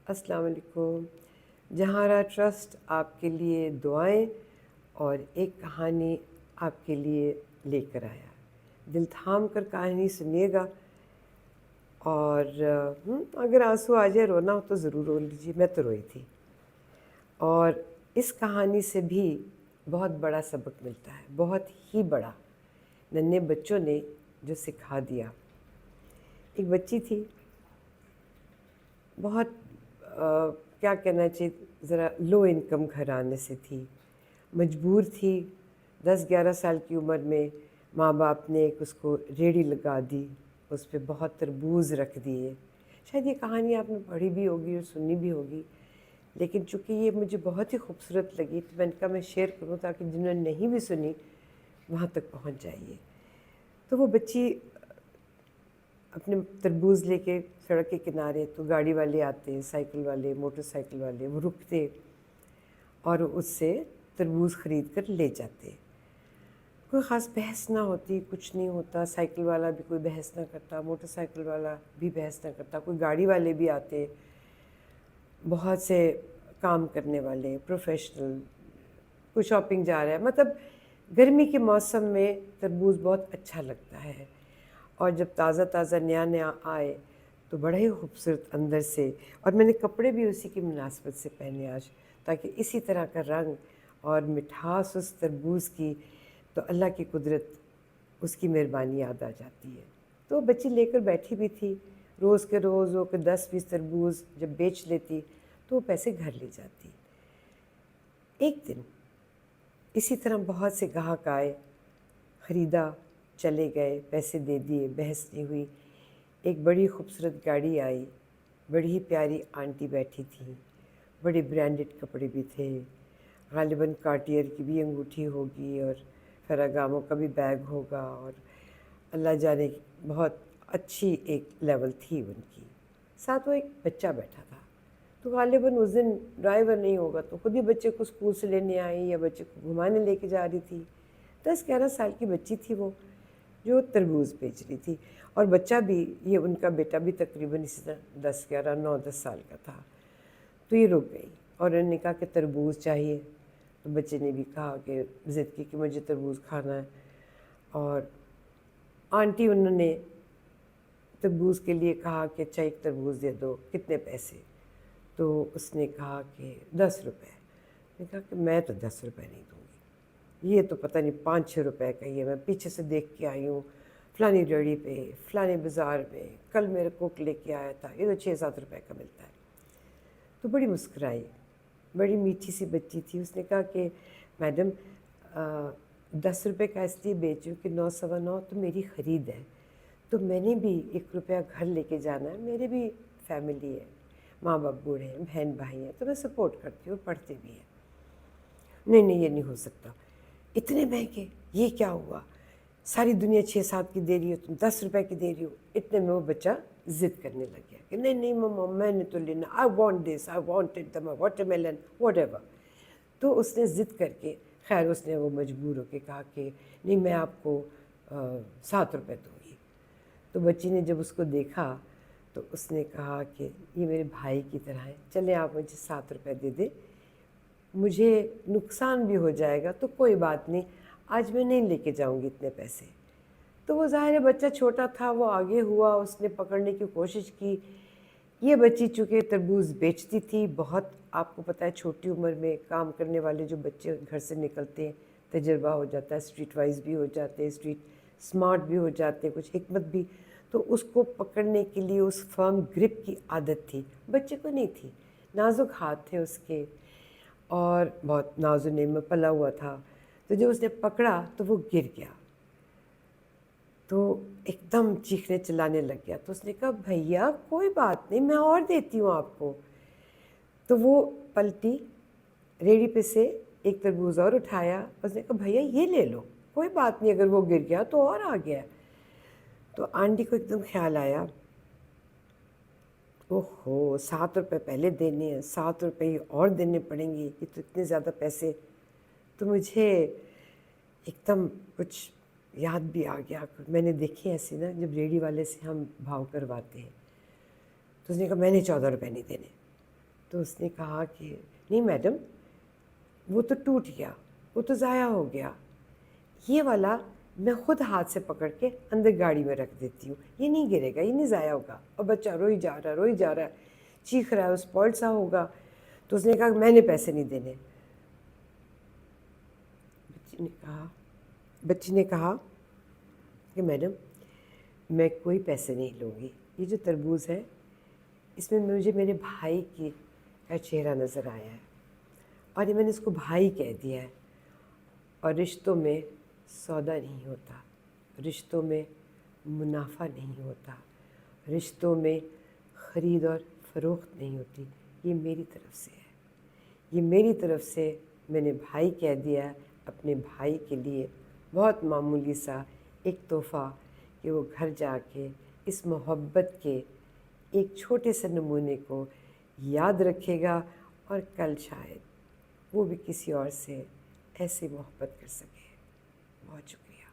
السلام علیکم۔ جہارا ٹرسٹ آپ کے لیے دعائیں اور ایک کہانی آپ کے لیے لے کر آیا۔ دل تھام کر کہانی سنیے گا، اور اگر آنسو آ جائے، رونا ہو تو ضرور رو لیجیے۔ میں تو روئی تھی، اور اس کہانی سے بھی بہت بڑا سبق ملتا ہے، بہت ہی بڑا۔ ننھے بچوں نے جو سکھا دیا۔ ایک بچی تھی، بہت کیا کہنا چاہیے، ذرا لو انکم گھرانے سے تھی، مجبور تھی۔ 10-11 سال کی عمر میں ماں باپ نے ایک اس کو ریڑھی لگا دی، اس پہ بہت تربوز رکھ دیے۔ شاید یہ کہانی آپ نے پڑھی بھی ہوگی اور سنی بھی ہوگی، لیکن چونکہ یہ مجھے بہت ہی خوبصورت لگی تو میں نے کہا میں شیئر کروں تاکہ جنہوں نے نہیں بھی سنی وہاں تک پہنچ جائیے۔ تو وہ بچی اپنے تربوز لے کے سڑک کے کنارے، تو گاڑی والے آتے، سائیکل والے، موٹر سائیکل والے، وہ رکتے اور اس سے تربوز خرید کر لے جاتے۔ کوئی خاص بحث نہ ہوتی، کچھ نہیں ہوتا، سائیکل والا بھی کوئی بحث نہ کرتا، موٹر سائیکل والا بھی بحث نہ کرتا، کوئی گاڑی والے بھی آتے، بہت سے کام کرنے والے، پروفیشنل، کوئی شاپنگ جا رہا ہے۔ مطلب گرمی کے موسم میں تربوز بہت اچھا لگتا ہے، اور جب تازہ تازہ نیا نیا آئے تو بڑا ہی خوبصورت اندر سے۔ اور میں نے کپڑے بھی اسی کی مناسبت سے پہنے آج، تاکہ اسی طرح کا رنگ اور مٹھاس اس تربوز کی، تو اللہ کی قدرت، اس کی مہربانی یاد آ جاتی ہے۔ تو بچی لے کر بیٹھی بھی تھی، روز کے روز وہ 10-20 تربوز جب بیچ لیتی تو وہ پیسے گھر لے جاتی۔ ایک دن اسی طرح بہت سے گاہک آئے، خریدا، چلے گئے، پیسے دے دیے، بحث نہیں ہوئی۔ ایک بڑی خوبصورت گاڑی آئی، بڑی ہی پیاری آنٹی بیٹھی تھی، بڑے برانڈڈ کپڑے بھی تھے، غالباً کارٹیئر کی بھی انگوٹھی ہوگی اور فراگامو کا بھی بیگ ہوگا، اور اللہ جانے بہت اچھی ایک لیول تھی ان کی۔ ساتھ وہ ایک بچہ بیٹھا تھا، تو غالباً اس دن ڈرائیور نہیں ہوگا تو خود ہی بچے کو اسکول سے لینے آئی یا بچے کو گھمانے لے کے جا رہی تھی۔ 10-11 سال کی بچی تھی وہ، جو تربوز بیچ رہی تھی، اور بچہ بھی، یہ ان کا بیٹا بھی تقریباً اسی طرح 9-10 سال کا تھا۔ تو یہ رک گئی اور انہوں نے کہا کہ تربوز چاہیے، تو بچے نے بھی کہا کہ ضد کی کہ مجھے تربوز کھانا ہے، اور آنٹی انہوں نے تربوز کے لیے کہا کہ اچھا ایک تربوز دے دو، کتنے پیسے؟ تو اس نے کہا کہ 10 روپے۔ میں نے کہا کہ میں تو 10 روپے نہیں دوں گی، یہ تو پتہ نہیں 5-6 روپے کا ہی ہے، میں پیچھے سے دیکھ کے آئی ہوں فلانی ریڑھی پہ، فلانے بازار میں، کل میرے کوک لے کے آیا تھا، یہ تو 6-7 روپے کا ملتا ہے۔ تو بڑی مسکرائی، بڑی میٹھی سی بچی تھی۔ اس نے کہا کہ میڈم 10 روپے کا اس لیے بیچ ہوں کہ 9-9.25 تو میری خرید ہے، تو میں نے بھی 1 روپیہ گھر لے کے جانا ہے، میرے بھی فیملی ہے، ماں باپ بوڑھے ہیں، بہن بھائی ہیں، تو میں سپورٹ کرتی ہوں، پڑھتے بھی ہیں۔ نہیں یہ نہیں ہو سکتا، اتنے مہنگے، یہ کیا ہوا؟ ساری دنیا 6-7 کی دے رہی ہو، تم 10 روپے کی دے رہی ہو۔ اتنے میں وہ بچہ ضد کرنے لگ گیا کہ نہیں مما، میں نے تو لینا، I want this, I wanted the water melon, what ever. تو اس نے ضد کر کے، خیر اس نے وہ مجبور ہو کے کہا کہ نہیں میں آپ کو 7 روپے دوں گی۔ تو بچی نے جب اس کو دیکھا تو اس نے کہا کہ یہ میرے بھائی کی طرح ہے، چلیں آپ مجھے 7 روپے دے دیں، مجھے نقصان بھی ہو جائے گا تو کوئی بات نہیں، آج میں نہیں لے کے جاؤں گی اتنے پیسے۔ تو وہ ظاہر ہے بچہ چھوٹا تھا، وہ آگے ہوا، اس نے پکڑنے کی کوشش کی۔ یہ بچی چونکہ تربوز بیچتی تھی، بہت آپ کو پتہ ہے چھوٹی عمر میں کام کرنے والے جو بچے گھر سے نکلتے ہیں، تجربہ ہو جاتا ہے، اسٹریٹ وائز بھی ہو جاتے ہیں، اسٹریٹ اسمارٹ بھی ہو جاتے ہیں، کچھ حکمت بھی، تو اس کو پکڑنے کے لیے اس فرم گرپ کی عادت تھی، بچے کو نہیں تھی۔ نازک ہاتھ تھے اس کے، اور بہت ناز و نیم میں پلا ہوا تھا، تو جب اس نے پکڑا تو وہ گر گیا، تو ایک دم چیخنے چلانے لگ گیا۔ تو اس نے کہا بھیا کوئی بات نہیں، میں اور دیتی ہوں آپ کو۔ تو وہ پلٹی، ریڑھی پہ سے ایک تربوز اور اٹھایا، اس نے کہا بھیا یہ لے لو، کوئی بات نہیں، اگر وہ گر گیا تو اور آ گیا۔ تو آنٹی کو ایک دم خیال آیا، اوہو 7 روپے پہلے دینے ہیں، 7 روپے اور دینے پڑیں گے، یہ تو اتنے زیادہ پیسے۔ تو مجھے ایک دم کچھ یاد بھی آ گیا، میں نے دیکھی ایسے نا جب ریڑھی والے سے ہم بھاؤ کرواتے ہیں، تو اس نے کہا میں نے 14 روپے نہیں دینے۔ تو اس نے کہا کہ نہیں میڈم، وہ تو ٹوٹ گیا، وہ تو ضائع ہو گیا، یہ والا میں خود ہاتھ سے پکڑ کے اندر گاڑی میں رکھ دیتی ہوں، یہ نہیں گرے گا، یہ نہیں ضائع ہوگا۔ اور بچہ روئی جا رہا ہے، چیخ رہا ہے، اسپوائلڈ سا ہوگا۔ تو اس نے کہا کہ میں نے پیسے نہیں دینے۔ بچی نے کہا کہ میڈم میں کوئی پیسے نہیں لوں گی، یہ جو تربوز ہے اس میں مجھے میرے بھائی کا چہرہ نظر آیا ہے، اور یہ میں نے اس کو بھائی کہہ دیا ہے، اور رشتوں میں سودا نہیں ہوتا، رشتوں میں منافع نہیں ہوتا، رشتوں میں خرید اور فروخت نہیں ہوتی، یہ میری طرف سے ہے، یہ میری طرف سے میں نے بھائی کہہ دیا اپنے بھائی کے لیے بہت معمولی سا ایک تحفہ کہ وہ گھر جا کے اس محبت کے ایک چھوٹے سے نمونے کو یاد رکھے گا، اور کل شاید وہ بھی کسی اور سے ایسی محبت کر سکے۔ بہت شکریہ۔